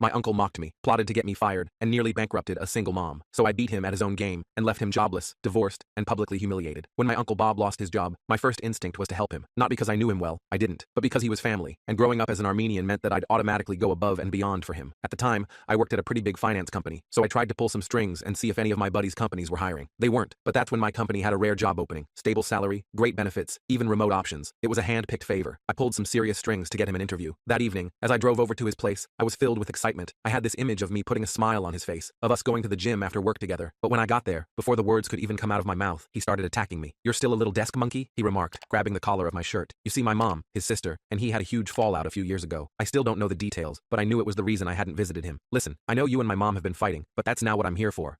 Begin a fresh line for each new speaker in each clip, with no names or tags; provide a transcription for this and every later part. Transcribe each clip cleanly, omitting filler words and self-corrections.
My uncle mocked me, plotted to get me fired, and nearly bankrupted a single mom. So I beat him at his own game and left him jobless, divorced, and publicly humiliated. When my uncle Bob lost his job, my first instinct was to help him. Not because I knew him well, I didn't, but because he was family, and growing up as an Armenian meant that I'd automatically go above and beyond for him. At the time, I worked at a pretty big finance company, so I tried to pull some strings and see if any of my buddies' companies were hiring. They weren't, but that's when my company had a rare job opening, stable salary, great benefits, even remote options. It was a hand-picked favor. I pulled some serious strings to get him an interview. That evening, as I drove over to his place, I was filled with excitement. I had this image of me putting a smile on his face, of us going to the gym after work together. But when I got there, before the words could even come out of my mouth, he started attacking me. "You're still a little desk monkey?" he remarked, grabbing the collar of my shirt. "You see, my mom, his sister, and he had a huge fallout a few years ago. I still don't know the details, but I knew it was the reason I hadn't visited him. Listen, I know you and my mom have been fighting, but that's now what I'm here for."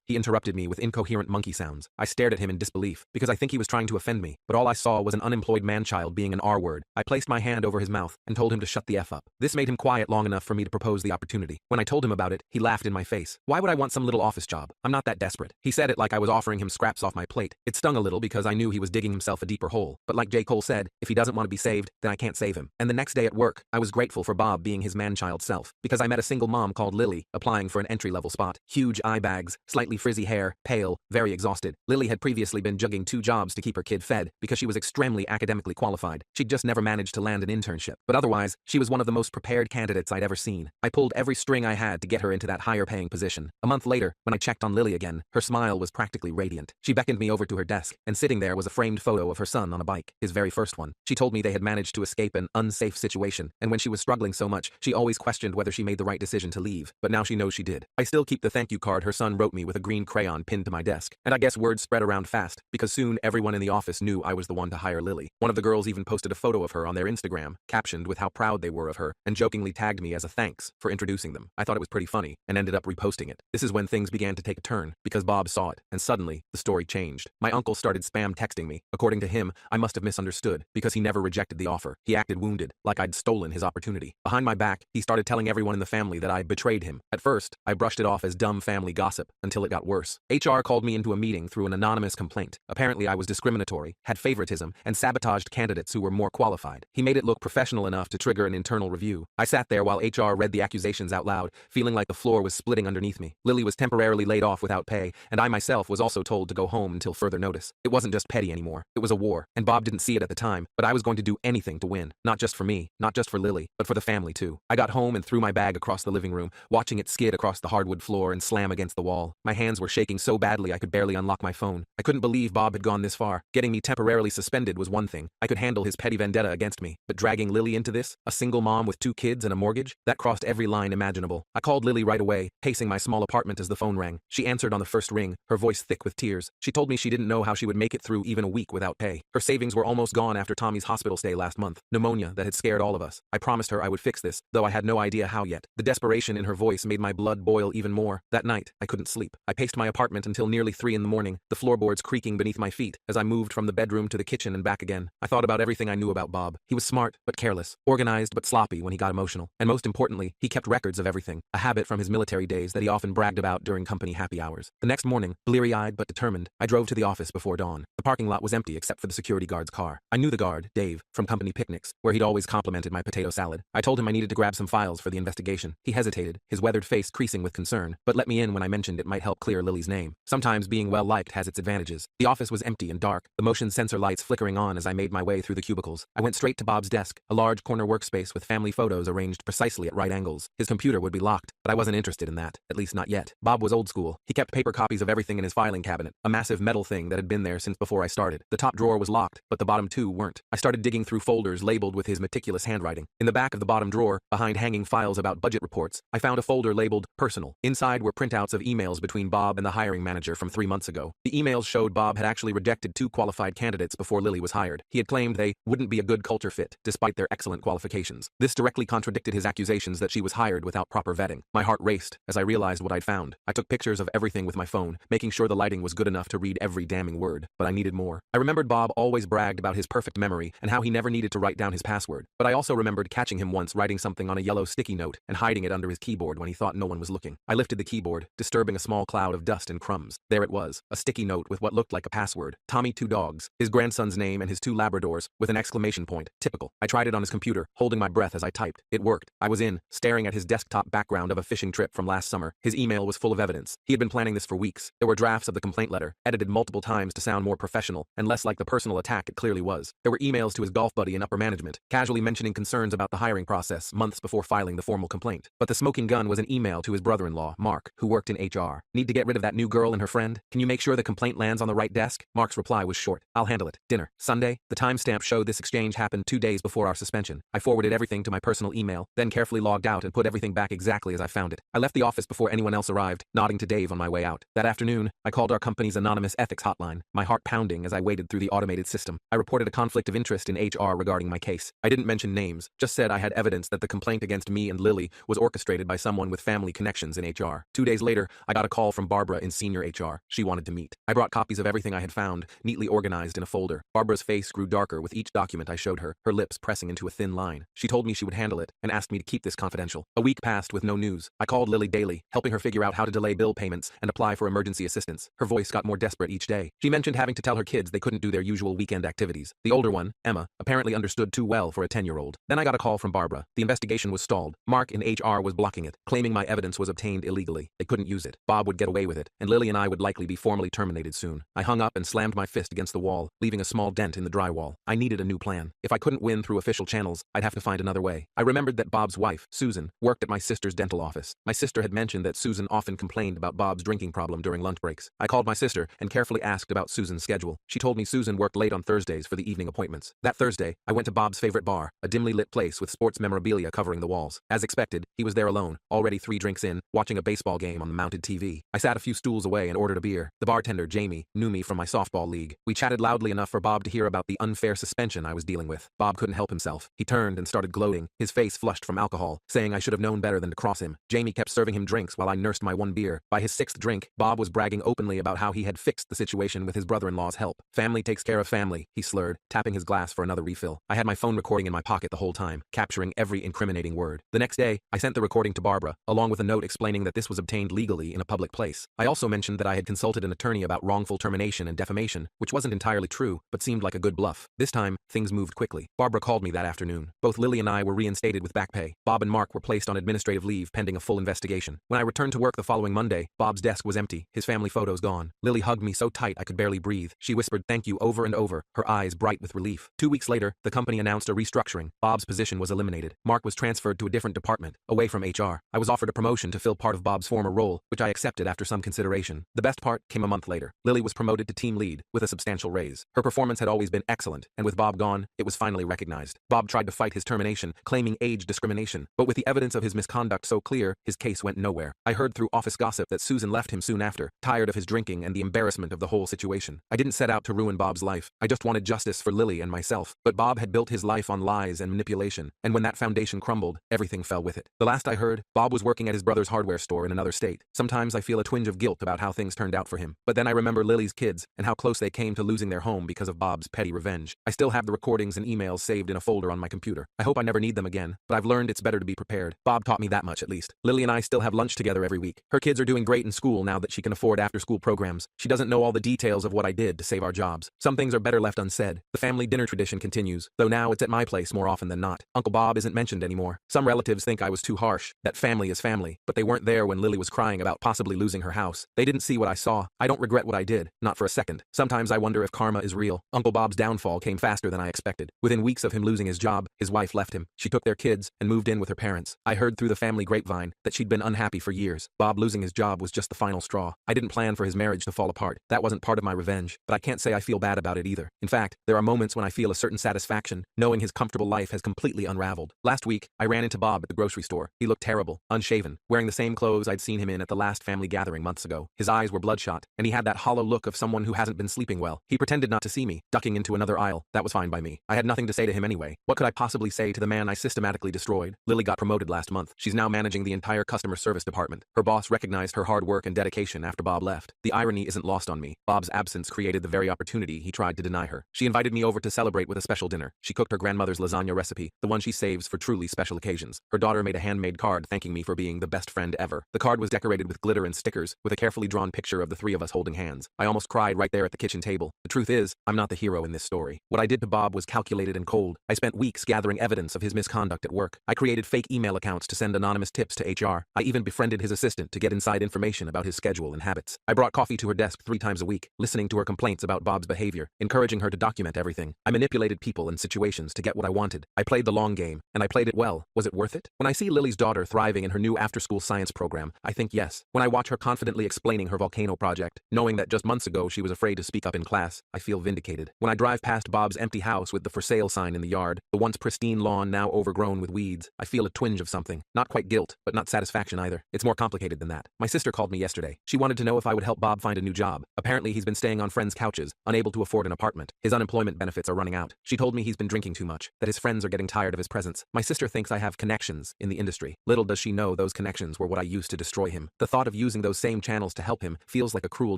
He interrupted me with incoherent monkey sounds. I stared at him in disbelief, because I think he was trying to offend me, but all I saw was an unemployed man-child being an R-word. I placed my hand over his mouth and told him to shut the F up. This made him quiet long enough for me to propose the opportunity. When I told him about it, he laughed in my face. "Why would I want some little office job? I'm not that desperate." He said it like I was offering him scraps off my plate. It stung a little because I knew he was digging himself a deeper hole. But like J. Cole said, if he doesn't want to be saved, then I can't save him. And the next day at work, I was grateful for Bob being his man-child self, because I met a single mom called Lily, applying for an entry-level spot. Huge eye bags, slightly frizzy hair, pale, very exhausted. Lily had previously been juggling 2 jobs to keep her kid fed, because she was extremely academically qualified. She'd just never managed to land an internship. But otherwise, she was one of the most prepared candidates I'd ever seen. I pulled every string I had to get her into that higher-paying position. A month later, when I checked on Lily again, her smile was practically radiant. She beckoned me over to her desk, and sitting there was a framed photo of her son on a bike, his very first one. She told me they had managed to escape an unsafe situation, and when she was struggling so much, she always questioned whether she made the right decision to leave, but now she knows she did. I still keep the thank you card her son wrote me with a green crayon pinned to my desk, and I guess word spread around fast, because soon everyone in the office knew I was the one to hire Lily. One of the girls even posted a photo of her on their Instagram, captioned with how proud they were of her, and jokingly tagged me as a thanks for introducing them. I thought it was pretty funny, and ended up reposting it. This is when things began to take a turn, because Bob saw it, and suddenly, the story changed. My uncle started spam texting me. According to him, I must have misunderstood, because he never rejected the offer. He acted wounded, like I'd stolen his opportunity. Behind my back, he started telling everyone in the family that I betrayed him. At first, I brushed it off as dumb family gossip, until it got worse. HR called me into a meeting through an anonymous complaint. Apparently I was discriminatory, had favoritism, and sabotaged candidates who were more qualified. He made it look professional enough to trigger an internal review. I sat there while HR read the accusations out loud, feeling like the floor was splitting underneath me. Lily was temporarily laid off without pay, and I myself was also told to go home until further notice. It wasn't just petty anymore. It was a war, and Bob didn't see it at the time, but I was going to do anything to win. Not just for me, not just for Lily, but for the family too. I got home and threw my bag across the living room, watching it skid across the hardwood floor and slam against the wall. My hands were shaking so badly I could barely unlock my phone. I couldn't believe Bob had gone this far. Getting me temporarily suspended was one thing. I could handle his petty vendetta against me, but dragging Lily into this, a single mom with 2 kids and a mortgage, that crossed every line imaginable. I called Lily right away, pacing my small apartment as the phone rang. She answered on the first ring, her voice thick with tears. She told me she didn't know how she would make it through even a week without pay. Her savings were almost gone after Tommy's hospital stay last month, pneumonia that had scared all of us. I promised her I would fix this, though I had no idea how yet. The desperation in her voice made my blood boil even more. That night, I couldn't sleep. I paced my apartment until nearly 3 in the morning, the floorboards creaking beneath my feet as I moved from the bedroom to the kitchen and back again. I thought about everything I knew about Bob. He was smart, but careless, organized, but sloppy when he got emotional, and most importantly, he kept records of everything, a habit from his military days that he often bragged about during company happy hours. The next morning, bleary-eyed but determined, I drove to the office before dawn. The parking lot was empty except for the security guard's car. I knew the guard, Dave, from company picnics, where he'd always complimented my potato salad. I told him I needed to grab some files for the investigation. He hesitated, his weathered face creasing with concern, but let me in when I mentioned it might help clear Lily's name. Sometimes being well-liked has its advantages. The office was empty and dark, the motion sensor lights flickering on as I made my way through the cubicles. I went straight to Bob's desk, a large corner workspace with family photos arranged precisely at right angles. His computer would be locked, but I wasn't interested in that, at least not yet. Bob was old school. He kept paper copies of everything in his filing cabinet, a massive metal thing that had been there since before I started. The top drawer was locked, but the bottom 2 weren't. I started digging through folders labeled with his meticulous handwriting. In the back of the bottom drawer, behind hanging files about budget reports, I found a folder labeled Personal. Inside were printouts of emails between Bob and the hiring manager from 3 months ago. The emails showed Bob had actually rejected 2 qualified candidates before Lily was hired. He had claimed they wouldn't be a good culture fit, despite their excellent qualifications. This directly contradicted his accusations that she was hired without proper vetting. My heart raced as I realized what I'd found. I took pictures of everything with my phone, making sure the lighting was good enough to read every damning word, but I needed more. I remembered Bob always bragged about his perfect memory and how he never needed to write down his password, but I also remembered catching him once writing something on a yellow sticky note and hiding it under his keyboard when he thought no one was looking. I lifted the keyboard, disturbing a small cloud of dust and crumbs. There it was, a sticky note with what looked like a password. Tommy 2 dogs, his grandson's name and his 2 Labradors, with an exclamation point. Typical. I tried it on his computer, holding my breath as I typed. It worked. worked. I was in, staring at his desktop background of a fishing trip from last summer. His email was full of evidence. He had been planning this for weeks. There were drafts of the complaint letter, edited multiple times to sound more professional and less like the personal attack it clearly was. There were emails to his golf buddy and upper management, casually mentioning concerns about the hiring process months before filing the formal complaint. But the smoking gun was an email to his brother-in-law, Mark, who worked in HR. Need to get rid of that new girl and her friend? Can you make sure the complaint lands on the right desk? Mark's reply was short. I'll handle it. Dinner. Sunday. The timestamp showed this exchange happened 2 days before our suspension. I forwarded everything to my personal email, then carefully logged out and put everything back exactly as I found it. I left the office before anyone else arrived, nodding to Dave on my way out. That afternoon, I called our company's anonymous ethics hotline, my heart pounding as I waded through the automated system. I reported a conflict of interest in HR regarding my case. I didn't mention names, just said I had evidence that the complaint against me and Lily was orchestrated by someone with family connections in HR. 2 days later, I got a call from Barbara in senior HR. She wanted to meet. I brought copies of everything I had found, neatly organized in a folder. Barbara's face grew darker with each document I showed her, her lips pressing into a thin line. She told me she would handle it and asked me to keep this confidential. A week passed with no news. I called Lily daily, helping her figure out how to delay bill payments and apply for emergency assistance. Her voice got more desperate each day. She mentioned having to tell her kids they couldn't do their usual weekend activities. The older one, Emma, apparently understood too well for a 10-year-old. Then I got a call from Barbara. The investigation was stalled. Mark in HR was blocking it, claiming my evidence was obtained illegally. They couldn't use it. Bob would get away with it, and Lily and I would likely be formally terminated soon. I hung up and slammed my fist against the wall, leaving a small dent in the drywall. I needed a new plan. If I couldn't win through official channels, I'd have to find another way. I remembered that Bob's wife, Susan, worked at my sister's dental office. My sister had mentioned that Susan often complained about Bob's drinking problem during lunch breaks. I called my sister and carefully asked about Susan's schedule. She told me Susan worked late on Thursdays for the evening appointments. That Thursday, I went to Bob's favorite bar, a dimly lit place with sports memorabilia covering the walls. As expected, he was there alone, already 3 drinks in, watching a baseball game on the mounted TV. I sat a few stools away and ordered a beer. The bartender, Jamie, knew me from my softball league. We chatted loudly enough for Bob to hear about the unfair suspension I was dealing with. Bob couldn't help himself. He turned and started gloating, his face flushed from alcohol, saying I should have known better than to cross him. Jamie kept serving him drinks while I nursed my 1 beer. By his 6th drink, Bob was bragging openly about how he had fixed the situation with his brother-in-law's help. Family takes care of family, he slurred, tapping his glass for another refill. I had my phone recording in my pocket the whole time, capturing every incriminating word. The next day, I sent the recording to Barbara, along with a note explaining that this was obtained legally in a public place. I also mentioned that I had consulted an attorney about wrongful termination and defamation, which wasn't entirely true, but seemed like a good bluff. This time, things moved quickly. Barbara called me that afternoon. Both Lily and I were reinstated with back pay. Bob and Mark were placed on administrative leave pending a full investigation. When I returned to work the following Monday, Bob's desk was empty, his family photos gone. Lily hugged me so tight I could barely breathe. She whispered thank you over and over, her eyes bright with relief. 2 weeks later, the company announced a restructuring. Bob's position was eliminated. Mark was transferred to a different department, away from HR. I was offered a promotion to fill part of Bob's former role, which I accepted after some consideration. The best part came a month later. Lily was promoted to team lead, with a substantial raise. Her performance had always been excellent, and with Bob gone, it was finally recognized. Bob tried to fight his termination, claiming age discrimination, but with the evidence of his misconduct so clear, his case went nowhere. I heard through office gossip that Susan left him soon after, tired of his drinking and the embarrassment of the whole situation. I didn't set out to ruin Bob's life. I just wanted justice for Lily and myself. But Bob had built his life on lies and manipulation, and when that foundation crumbled, everything fell with it. The last I heard, Bob was working at his brother's hardware store in another state. Sometimes I feel a twinge of guilt about how things turned out for him. But then I remember Lily's kids and how close they came to losing their home because of Bob's petty revenge. I still have the recordings and emails saved in a folder on my computer. I hope I never need them again, but I've learned it's better to be prepared. Bob taught me that much at least. Lily and I still have lunch together every week. Her kids are doing great in school now that she can afford after-school programs. She doesn't know all the details of what I did to save our jobs. Some things are better left unsaid. The family dinner tradition continues, though now it's at my place more often than not. Uncle Bob isn't mentioned anymore. Some relatives think I was too harsh, that family is family, but they weren't there when Lily was crying about possibly losing her house. They didn't see what I saw. I don't regret what I did, not for a second. Sometimes I wonder if karma is real. Uncle Bob's downfall came faster than I expected. Within weeks of him losing his job, his wife left him. She took their kids and moved in with her parents. I heard through the family grapevine that she'd been unhappy for years. Bob losing his job was just the final straw. I didn't plan for his marriage to fall apart. That wasn't part of my revenge, but I can't say I feel bad about it either. In fact, there are moments when I feel a certain satisfaction, knowing his comfortable life has completely unraveled. Last week, I ran into Bob at the grocery store. He looked terrible, unshaven, wearing the same clothes I'd seen him in at the last family gathering months ago. His eyes were bloodshot, and he had that hollow look of someone who hasn't been sleeping well. He pretended not to see me, ducking into another aisle. That was fine by me. I had nothing to say to him anyway. What could I possibly say to the man I systematically destroyed? Lily got promoted last month. She's now managing the entire customer service department. Her boss recognized her hard work and dedication after Bob left. The irony isn't lost on me. Bob's absence created the very opportunity he tried to deny her. She invited me over to celebrate with a special dinner. She cooked her grandmother's lasagna recipe, the one she saves for truly special occasions. Her daughter made a handmade card thanking me for being the best friend ever. The card was decorated with glitter and stickers, with a carefully drawn picture of the 3 of us holding hands. I almost cried right there at the kitchen table. The truth is, I'm not the hero in this story. What I did to Bob was calculated and cold. I spent weeks gathering evidence of his misconduct at work. work. I created fake email accounts to send anonymous tips to HR. I even befriended his assistant to get inside information about his schedule and habits. I brought coffee to her desk 3 times a week, listening to her complaints about Bob's behavior, encouraging her to document everything. I manipulated people and situations to get what I wanted. I played the long game, and I played it well. Was it worth it? When I see Lily's daughter thriving in her new after-school science program, I think yes. When I watch her confidently explaining her volcano project, knowing that just months ago she was afraid to speak up in class, I feel vindicated. When I drive past Bob's empty house with the for sale sign in the yard, the once pristine lawn now overgrown with weeds, I feel a twinge of something. Not quite guilt, but not satisfaction either. It's more complicated than that. My sister called me yesterday. She wanted to know if I would help Bob find a new job. Apparently he's been staying on friends' couches, unable to afford an apartment. His unemployment benefits are running out. She told me he's been drinking too much, that his friends are getting tired of his presence. My sister thinks I have connections in the industry. Little does she know those connections were what I used to destroy him. The thought of using those same channels to help him feels like a cruel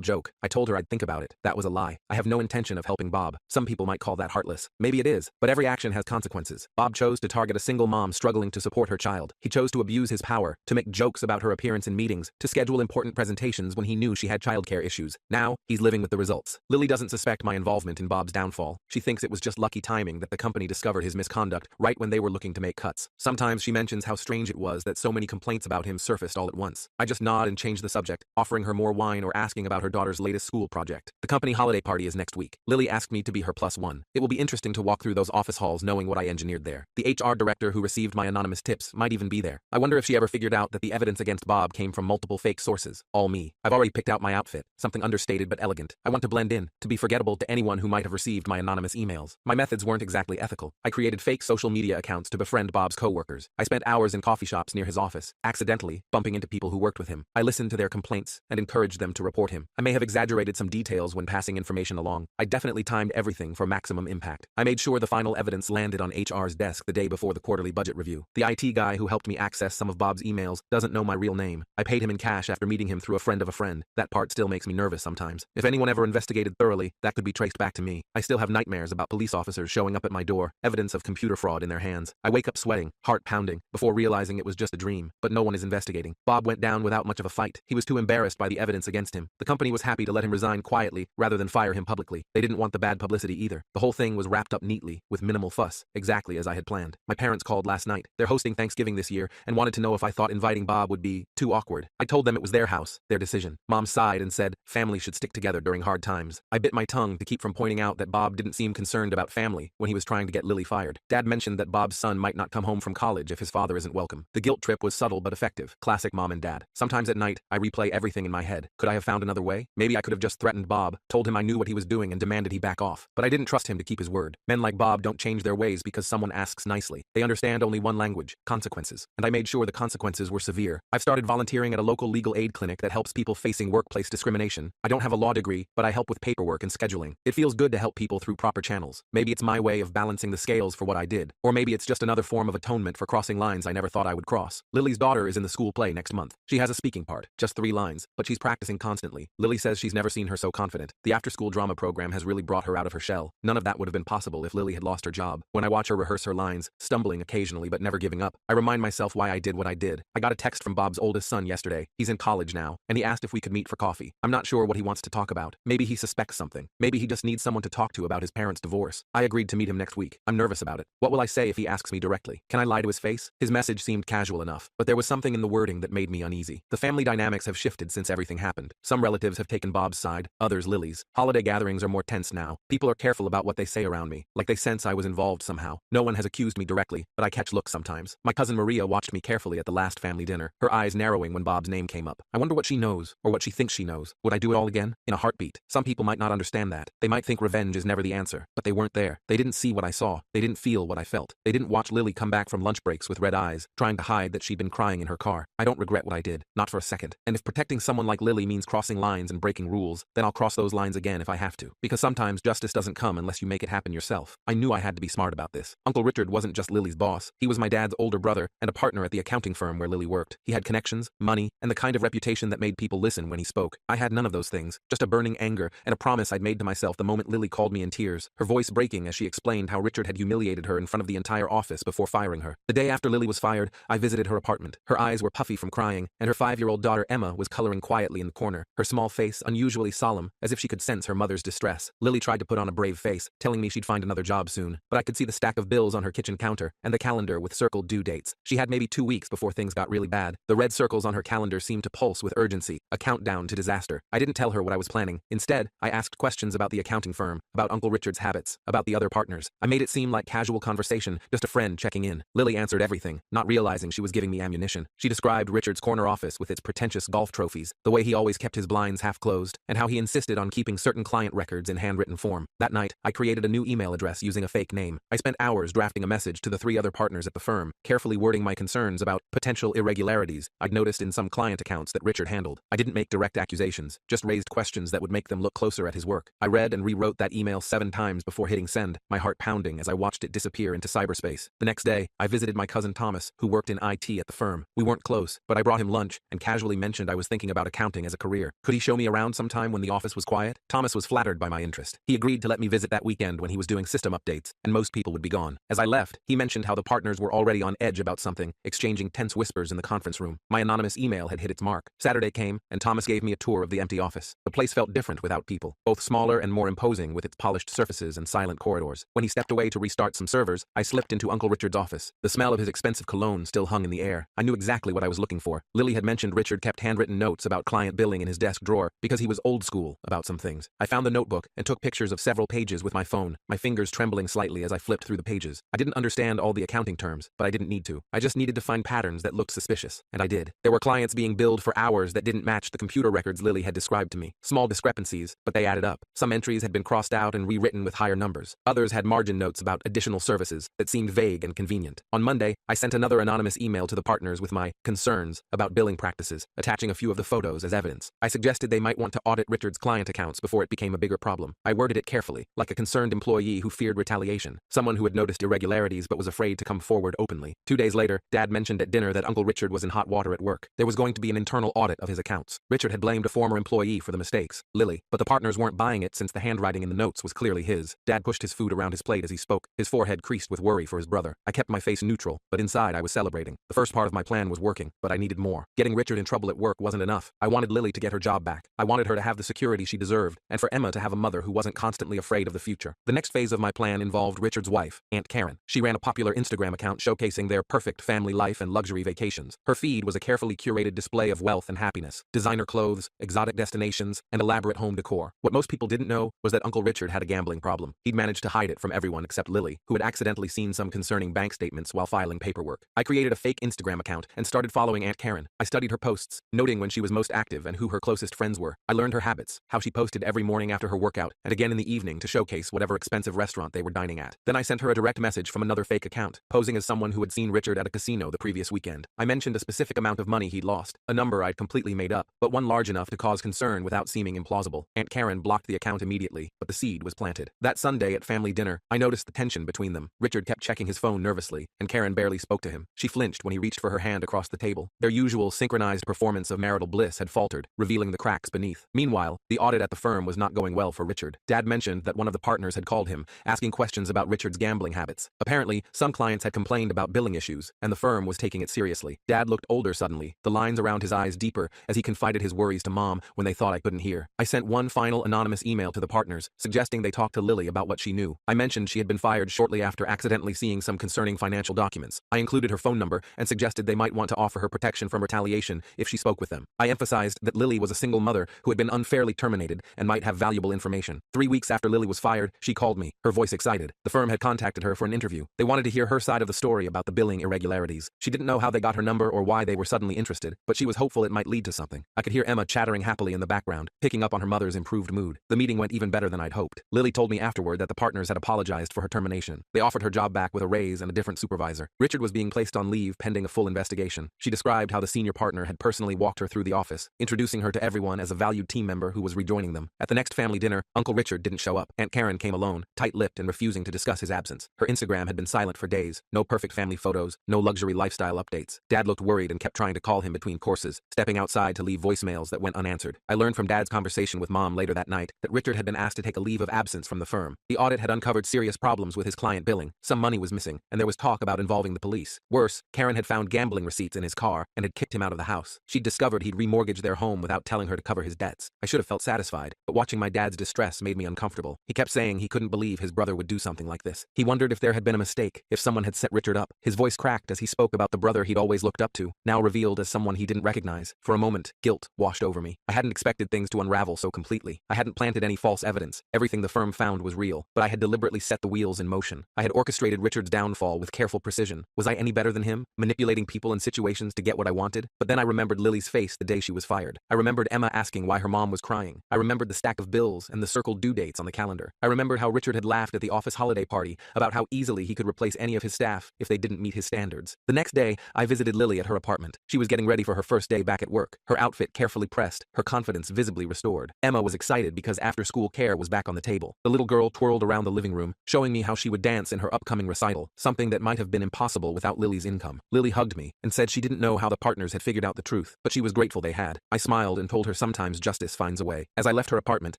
joke. I told her I'd think about it. That was a lie. I have no intention of helping Bob. Some people might call that heartless. Maybe it is, but every action has consequences. Bob chose to target a single mom struggling to support her child. He chose to abuse his power, to make jokes about her appearance in meetings, to schedule important presentations when he knew she had childcare issues. Now, he's living with the results. Lily doesn't suspect my involvement in Bob's downfall. She thinks it was just lucky timing that the company discovered his misconduct right when they were looking to make cuts. Sometimes she mentions how strange it was that so many complaints about him surfaced all at once. I just nod and change the subject, offering her more wine or asking about her daughter's latest school project. The company holiday party is next week. Lily asked me to be her +1. It will be interesting to walk through those office halls knowing what I engineered there. The HR director who received my anonymous tips might even be there. I wonder if she ever figured out that the evidence against Bob came from multiple fake sources. All me. I've already picked out my outfit, something understated but elegant. I want to blend in, to be forgettable to anyone who might have received my anonymous emails. My methods weren't exactly ethical. I created fake social media accounts to befriend Bob's coworkers. I spent hours in coffee shops near his office, accidentally bumping into people who worked with him. I listened to their complaints and encouraged them to report him. I may have exaggerated some details when passing information along. I definitely timed everything for maximum impact. I made sure the final evidence landed on HR's desk the day before the quarterly budget review. The IT guy who helped me access some of Bob's emails doesn't know my real name. I paid him in cash after meeting him through a friend of a friend. That part still makes me nervous sometimes. If anyone ever investigated thoroughly, that could be traced back to me. I still have nightmares about police officers showing up at my door, evidence of computer fraud in their hands. I wake up sweating, heart pounding, before realizing it was just a dream. But no one is investigating. Bob went down without much of a fight. He was too embarrassed by the evidence against him. The company was happy to let him resign quietly rather than fire him publicly. They didn't want the bad publicity either. The whole thing was wrapped up neatly, with minimal fuss, exactly as I had planned. My parents called last night. They're hosting Thanksgiving this year and wanted to know if I thought inviting Bob would be too awkward. I told them it was their house, their decision. Mom sighed and said, family should stick together during hard times. I bit my tongue to keep from pointing out that Bob didn't seem concerned about family when he was trying to get Lily fired. Dad mentioned that Bob's son might not come home from college if his father isn't welcome. The guilt trip was subtle but effective. Classic mom and dad. Sometimes at night, I replay everything in my head. Could I have found another way? Maybe I could have just threatened Bob, told him I knew what he was doing and demanded he back off. But I didn't trust him to keep his word. Men like Bob don't change their ways because someone asks nicely. They understand only one language, consequences. And I made sure the consequences were severe. I've started volunteering at a local legal aid clinic that helps people facing workplace discrimination. I don't have a law degree, but I help with paperwork and scheduling. It feels good to help people through proper channels. Maybe it's my way of balancing the scales for what I did. Or maybe it's just another form of atonement for crossing lines I never thought I would cross. Lily's daughter is in the school play next month. She has a speaking part, just 3 lines, but she's practicing constantly. Lily says she's never seen her so confident. The after-school drama program has really brought her out of her shell. None of that would have been possible if Lily had lost her job. When I watch her rehearse her lines, stumbling occasionally but never giving up, I remind myself why I did what I did. I got a text from Bob's oldest son yesterday. He's in college now, and he asked if we could meet for coffee. I'm not sure what he wants to talk about. Maybe he suspects something. Maybe he just needs someone to talk to about his parents' divorce. I agreed to meet him next week. I'm nervous about it. What will I say if he asks me directly? Can I lie to his face? His message seemed casual enough, but there was something in the wording that made me uneasy. The family dynamics have shifted since everything happened. Some relatives have taken Bob's side, others Lily's. Holiday gatherings are more tense now. People are careful about what they say around me, like they sense I was involved somehow. No one has accused me directly, but I catch looks sometimes. My cousin Maria watched me carefully at the last family dinner, her eyes narrowing when Bob's name came up. I wonder what she knows, or what she thinks she knows. Would I do it all again? In a heartbeat. Some people might not understand that. They might think revenge is never the answer, but they weren't there. They didn't see what I saw. They didn't feel what I felt. They didn't watch Lily come back from lunch breaks with red eyes, trying to hide that she'd been crying in her car. I don't regret what I did, not for a second. And if protecting someone like Lily means crossing lines and breaking rules, then I'll cross those lines again if I have to. Because sometimes justice doesn't come unless you make it happen yourself. I knew I had to be smart about this. Uncle Richard wasn't just Lily's boss. He was my dad's older brother and a partner at the accounting firm where Lily worked. He had connections, money, and the kind of reputation that made people listen when he spoke. I had none of those things, just a burning anger and a promise I'd made to myself the moment Lily called me in tears, her voice breaking as she explained how Richard had humiliated her in front of the entire office before firing her. The day after Lily was fired, I visited her apartment. Her eyes were puffy from crying, and her 5-year-old daughter Emma was coloring quietly in the corner, her small face unusually solemn, as if she could sense her mother's distress. Lily tried to put on a brave face, telling me she'd find another job soon, but I could see the stack of bills on her kitchen counter and the calendar calendar with circled due dates. She had maybe 2 weeks before things got really bad. The red circles on her calendar seemed to pulse with urgency, a countdown to disaster. I didn't tell her what I was planning. Instead, I asked questions about the accounting firm, about Uncle Richard's habits, about the other partners. I made it seem like casual conversation, just a friend checking in. Lily answered everything, not realizing she was giving me ammunition. She described Richard's corner office with its pretentious golf trophies, the way he always kept his blinds half closed, and how he insisted on keeping certain client records in handwritten form. That night, I created a new email address using a fake name. I spent hours drafting a message to the 3 other partners at the firm, carefully wording my concerns about potential irregularities I'd noticed in some client accounts that Richard handled. I didn't make direct accusations, just raised questions that would make them look closer at his work. I read and rewrote that email 7 times before hitting send, my heart pounding as I watched it disappear into cyberspace. The next day, I visited my cousin Thomas, who worked in IT at the firm. We weren't close, but I brought him lunch and casually mentioned I was thinking about accounting as a career. Could he show me around sometime when the office was quiet? Thomas was flattered by my interest. He agreed to let me visit that weekend when he was doing system updates, and most people would be gone. As I left, he mentioned how the partners were already on edge about something, exchanging tense whispers in the conference room. My anonymous email had hit its mark. Saturday came, and Thomas gave me a tour of the empty office. The place felt different without people, both smaller and more imposing with its polished surfaces and silent corridors. When he stepped away to restart some servers, I slipped into Uncle Richard's office. The smell of his expensive cologne still hung in the air. I knew exactly what I was looking for. Lily had mentioned Richard kept handwritten notes about client billing in his desk drawer because he was old school about some things. I found the notebook and took pictures of several pages with my phone, my fingers trembling slightly as I flipped through the pages. I didn't understand all the accounting terms, but I didn't need to. I just needed to find patterns that looked suspicious, and I did. There were clients being billed for hours that didn't match the computer records Lily had described to me. Small discrepancies, but they added up. Some entries had been crossed out and rewritten with higher numbers. Others had margin notes about additional services that seemed vague and convenient. On Monday, I sent another anonymous email to the partners with my concerns about billing practices, attaching a few of the photos as evidence. I suggested they might want to audit Richard's client accounts before it became a bigger problem. I worded it carefully, like a concerned employee who feared retaliation, someone who had noticed irregularities but was afraid to come forward openly. 2 days later, Dad mentioned at dinner that Uncle Richard was in hot water at work. There was going to be an internal audit of his accounts. Richard had blamed a former employee for the mistakes, Lily, but the partners weren't buying it since the handwriting in the notes was clearly his. Dad pushed his food around his plate as he spoke, his forehead creased with worry for his brother. I kept my face neutral, but inside I was celebrating. The first part of my plan was working, but I needed more. Getting Richard in trouble at work wasn't enough. I wanted Lily to get her job back. I wanted her to have the security she deserved, and for Emma to have a mother who wasn't constantly afraid of the future. The next phase of my plan involved Richard's wife, Aunt Karen. She ran a popular Instagram account showcasing their perfect family life and luxury vacations. Her feed was a carefully curated display of wealth and happiness, designer clothes, exotic destinations, and elaborate home decor. What most people didn't know was that Uncle Richard had a gambling problem. He'd managed to hide it from everyone except Lily, who had accidentally seen some concerning bank statements while filing paperwork. I created a fake Instagram account and started following Aunt Karen. I studied her posts, noting when she was most active and who her closest friends were. I learned her habits, how she posted every morning after her workout, and again in the evening to showcase whatever expensive restaurant they were dining at. Then I sent her a direct message from another fake account, posing as someone who had seen Richard at a casino the previous weekend. I mentioned a specific amount of money he'd lost, a number I'd completely made up, but one large enough to cause concern without seeming implausible. Aunt Karen blocked the account immediately, but the seed was planted. That Sunday at family dinner, I noticed the tension between them. Richard kept checking his phone nervously, and Karen barely spoke to him. She flinched when he reached for her hand across the table. Their usual synchronized performance of marital bliss had faltered, revealing the cracks beneath. Meanwhile, the audit at the firm was not going well for Richard. Dad mentioned that one of the partners had called him, asking questions about Richard's gambling habits. Apparently, some clients had complained about billing issues, and the firm was taking it seriously. Dad looked older suddenly, the lines around his eyes deeper as he confided his worries to Mom when they thought I couldn't hear. I sent one final anonymous email to the partners, suggesting they talk to Lily about what she knew. I mentioned she had been fired shortly after accidentally seeing some concerning financial documents. I included her phone number and suggested they might want to offer her protection from retaliation if she spoke with them. I emphasized that Lily was a single mother who had been unfairly terminated and might have valuable information. 3 weeks after Lily was fired, she called me, her voice excited. The firm had contacted her for an interview. They wanted to hear her side of the story about the billing irregularities. She didn't know how they got her number or why they were suddenly interested, but she was hopeful it might lead to something. I could hear Emma chattering happily in the background, picking up on her mother's improved mood. The meeting went even better than I'd hoped. Lily told me afterward that the partners had apologized for her termination. They offered her job back with a raise and a different supervisor. Richard was being placed on leave pending a full investigation. She described how the senior partner had personally walked her through the office, introducing her to everyone as a valued team member who was rejoining them. At the next family dinner, Uncle Richard didn't show up. Aunt Karen came alone, tight-lipped and refusing to discuss his absence. Her Instagram had been silent for days. No perfect family photos, no luxury lifestyle updates. Dad looked worried and kept trying to call him between courses, stepping outside to leave voicemails that went unanswered. I learned from Dad's conversation with Mom later that night that Richard had been asked to take a leave of absence from the firm. The audit had uncovered serious problems with his client billing. Some money was missing, and there was talk about involving the police. Worse, Karen had found gambling receipts in his car and had kicked him out of the house. She'd discovered he'd remortgaged their home without telling her to cover his debts. I should have felt satisfied, but watching my dad's distress made me uncomfortable. He kept saying he couldn't believe his brother would do something like this. He wondered if there had been a mistake, if someone had had set Richard up. His voice cracked as he spoke about the brother he'd always looked up to, now revealed as someone he didn't recognize. For a moment, guilt washed over me. I hadn't expected things to unravel so completely. I hadn't planted any false evidence. Everything the firm found was real, but I had deliberately set the wheels in motion. I had orchestrated Richard's downfall with careful precision. Was I any better than him, manipulating people and situations to get what I wanted? But then I remembered Lily's face the day she was fired. I remembered Emma asking why her mom was crying. I remembered the stack of bills and the circled due dates on the calendar. I remembered how Richard had laughed at the office holiday party about how easily he could replace any of his staff if they didn't meet his standards. The next day, I visited Lily at her apartment. She was getting ready for her first day back at work, her outfit carefully pressed, her confidence visibly restored. Emma was excited because after-school care was back on the table. The little girl twirled around the living room, showing me how she would dance in her upcoming recital, something that might have been impossible without Lily's income. Lily hugged me and said she didn't know how the partners had figured out the truth, but she was grateful they had. I smiled and told her sometimes justice finds a way. As I left her apartment,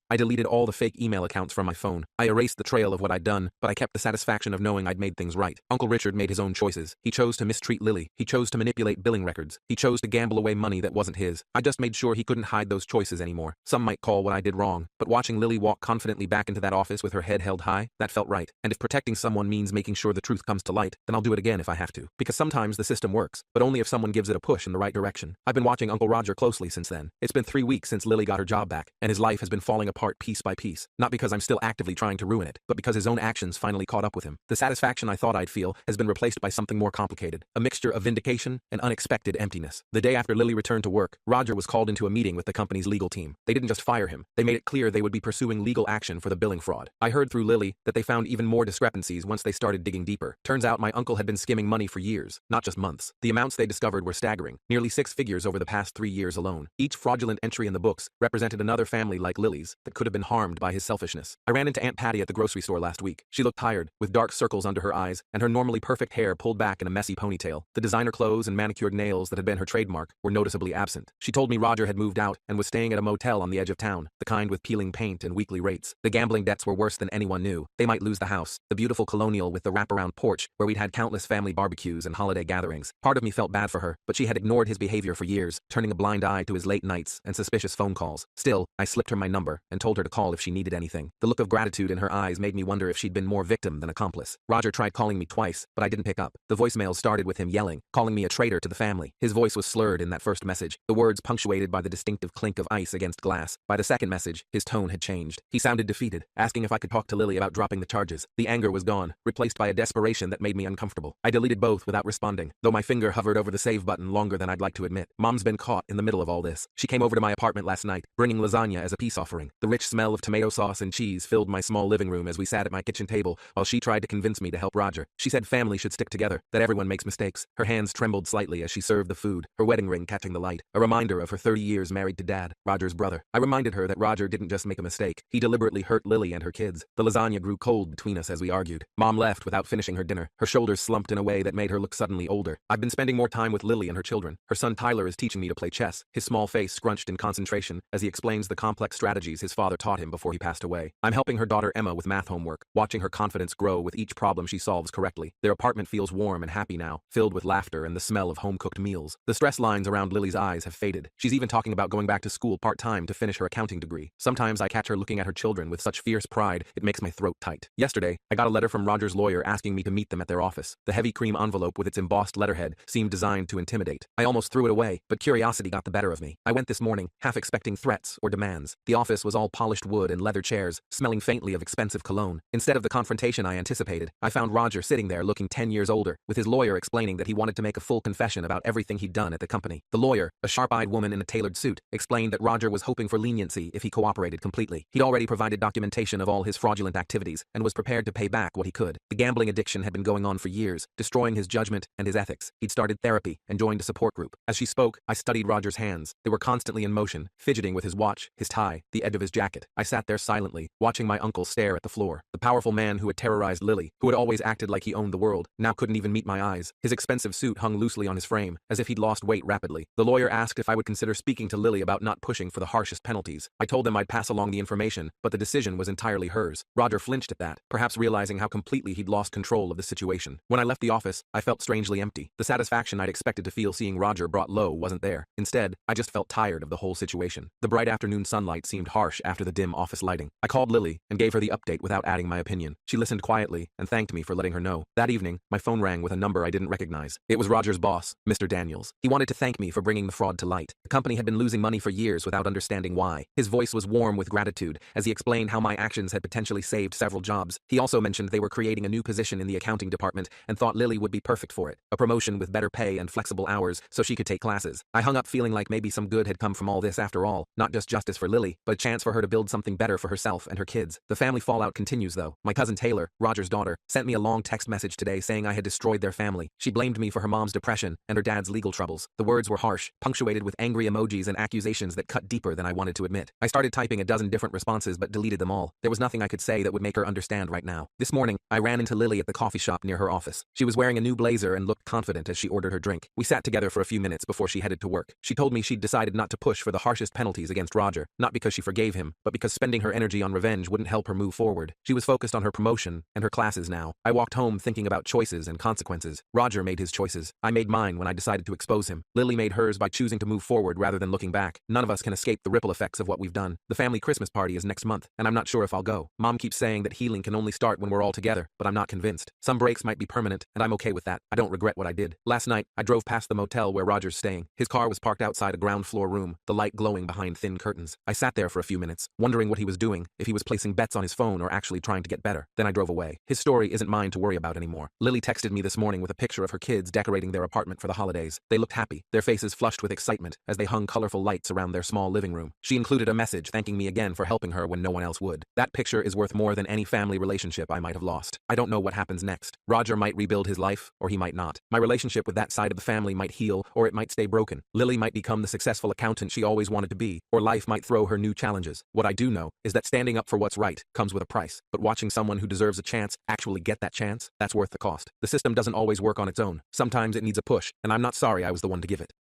I deleted all the fake email accounts from my phone. I erased the trail of what I'd done, but I kept the satisfaction of knowing I'd made things right. Uncle Richard made his own choices. He chose to mistreat Lily. He chose to manipulate billing records. He chose to gamble away money that wasn't his. I just made sure he couldn't hide those choices anymore. Some might call what I did wrong, but watching Lily walk confidently back into that office with her head held high, that felt right. And if protecting someone means making sure the truth comes to light, then I'll do it again if I have to. Because sometimes the system works, but only if someone gives it a push in the right direction. I've been watching Uncle Roger closely since then. It's been 3 weeks since Lily got her job back, and his life has been falling apart piece by piece. Not because I'm still actively trying to ruin it, but because his own actions finally caught up with him. The satisfaction I thought I'd feel has been replaced by something more complicated, a mixture of vindication and unexpected emptiness. The day after Lily returned to work, Roger was called into a meeting with the company's legal team. They didn't just fire him, they made it clear they would be pursuing legal action for the billing fraud. I heard through Lily that they found even more discrepancies once they started digging deeper. Turns out my uncle had been skimming money for years, not just months. The amounts they discovered were staggering, nearly 6 figures over the past 3 years alone. Each fraudulent entry in the books represented another family like Lily's that could have been harmed by his selfishness. I ran into Aunt Patty at the grocery store last week. She looked tired, with dark circles under her eyes, and her normally perfect hair pulled back in a messy ponytail. The designer clothes and manicured nails that had been her trademark were noticeably absent. She told me Roger had moved out and was staying at a motel on the edge of town, the kind with peeling paint and weekly rates. The gambling debts were worse than anyone knew. They might lose the house, the beautiful colonial with the wraparound porch where we'd had countless family barbecues and holiday gatherings. Part of me felt bad for her, but she had ignored his behavior for years, turning a blind eye to his late nights and suspicious phone calls. Still, I slipped her my number and told her to call if she needed anything. The look of gratitude in her eyes made me wonder if she'd been more victim than accomplice. Roger tried calling me twice, but I didn't pick up. The voicemail started with him yelling, calling me a traitor to the family. His voice was slurred in that first message, the words punctuated by the distinctive clink of ice against glass. By the second message, his tone had changed. He sounded defeated, asking if I could talk to Lily about dropping the charges. The anger was gone, replaced by a desperation that made me uncomfortable. I deleted both without responding, though my finger hovered over the save button longer than I'd like to admit. Mom's been caught in the middle of all this. She came over to my apartment last night, bringing lasagna as a peace offering. The rich smell of tomato sauce and cheese filled my small living room as we sat at my kitchen table while she tried to convince me to help Roger. She said family should stick together, that everyone makes mistakes. Her hands trembled slightly as she served the food, her wedding ring catching the light, a reminder of her 30 years married to Dad, Roger's brother. I reminded her that Roger didn't just make a mistake. He deliberately hurt Lily and her kids. The lasagna grew cold between us as we argued. Mom left without finishing her dinner, her shoulders slumped in a way that made her look suddenly older. I've been spending more time with Lily and her children. Her son Tyler is teaching me to play chess, his small face scrunched in concentration as he explains the complex strategies his father taught him before he passed away. I'm helping her daughter Emma with math homework, watching her confidence grow with each problem she solves correctly. Their apartment feels warm and happy now, filled with laughter and the smell of home-cooked meals. The stress lines around Lily's eyes have faded. She's even talking about going back to school part-time to finish her accounting degree. Sometimes I catch her looking at her children with such fierce pride, it makes my throat tight. Yesterday, I got a letter from Roger's lawyer asking me to meet them at their office. The heavy cream envelope with its embossed letterhead seemed designed to intimidate. I almost threw it away, but curiosity got the better of me. I went this morning, half expecting threats or demands. The office was all polished wood and leather chairs, smelling faintly of expensive cologne. Instead of the confrontation I anticipated, I found Roger sitting there looking 10 years older, with his lawyer explaining that he wanted to make a full confession about everything he'd done at the company. The lawyer, a sharp-eyed woman in a tailored suit, explained that Roger was hoping for leniency if he cooperated completely. He'd already provided documentation of all his fraudulent activities and was prepared to pay back what he could. The gambling addiction had been going on for years, destroying his judgment and his ethics. He'd started therapy and joined a support group. As she spoke, I studied Roger's hands. They were constantly in motion, fidgeting with his watch, his tie, the edge of his jacket. I sat there silently, watching my uncle stare at the floor. The powerful man who had terrorized Lily, who had always acted like he owned the world, now couldn't even meet my eyes. His expensive suit hung loosely on his frame, as if he'd lost weight rapidly. The lawyer asked if I would consider speaking to Lily about not pushing for the harshest penalties. I told them I'd pass along the information, but the decision was entirely hers. Roger flinched at that, perhaps realizing how completely he'd lost control of the situation. When I left the office, I felt strangely empty. The satisfaction I'd expected to feel seeing Roger brought low wasn't there. Instead, I just felt tired of the whole situation. The bright afternoon sunlight seemed harsh after the dim office lighting. I called Lily and gave her the update without adding my opinion. She listened quietly and thanked me for letting her know. That evening, my phone rang with a number I didn't recognize. It was Roger's boss, Mr. Daniels. He wanted to thank me for bringing the fraud to light. The company had been losing money for years without understanding why. His voice was warm with gratitude as he explained how my actions had potentially saved several jobs. He also mentioned they were creating a new position in the accounting department and thought Lily would be perfect for it. A promotion with better pay and flexible hours so she could take classes. I hung up feeling like maybe some good had come from all this after all. Not just justice for Lily, but a chance for her to build something better for herself and her kids. The family fallout continues though. My cousin Taylor, Roger's daughter, sent me a long text message today saying I had destroyed their family. She blamed me for her mom's depression and her dad's legal troubles. The words were harsh, punctuated with angry emojis and accusations that cut deeper than I wanted to admit. I started typing a dozen different responses but deleted them all. There was nothing I could say that would make her understand right now. This morning, I ran into Lily at the coffee shop near her office. She was wearing a new blazer and looked confident as she ordered her drink. We sat together for a few minutes before she headed to work. She told me she'd decided not to push for the harshest penalties against Roger, not because she forgave him, but because spending her energy on revenge wouldn't help her move forward. She was focused on her promotion and her classes now. I walked home thinking about choices and consequences. Roger made his choices. I made mine when I decided to expose him. Lily made hers by choosing to move forward rather than looking back. None of us can escape the ripple effects of what we've done. The family Christmas party is next month, and I'm not sure if I'll go. Mom keeps saying that healing can only start when we're all together, but I'm not convinced. Some breaks might be permanent, and I'm okay with that. I don't regret what I did. Last night, I drove past the motel where Roger's staying. His car was parked outside a ground floor room, the light glowing behind thin curtains. I sat there for a few minutes, wondering what he was doing, if he was placing bets on his phone or actually trying to get better. Then I drove away. His story isn't mine to worry about anymore. Lily texted me this morning with a picture of her kids decorating their apartment for the holidays. They looked happy, their faces flushed with excitement as they hung colorful lights around their small living room. She included a message thanking me again for helping her when no one else would. That picture is worth more than any family relationship I might have lost. I don't know what happens next. Roger might rebuild his life, or he might not. My relationship with that side of the family might heal, or it might stay broken. Lily might become the successful accountant she always wanted to be, or life might throw her new challenges. What I do know is that standing up for what's right comes with a price, but watching someone who deserves a chance actually get that chance, that's worth the cost. The system doesn't always work on its own. Sometimes it needs a push, and I'm not sorry I was the one to give it.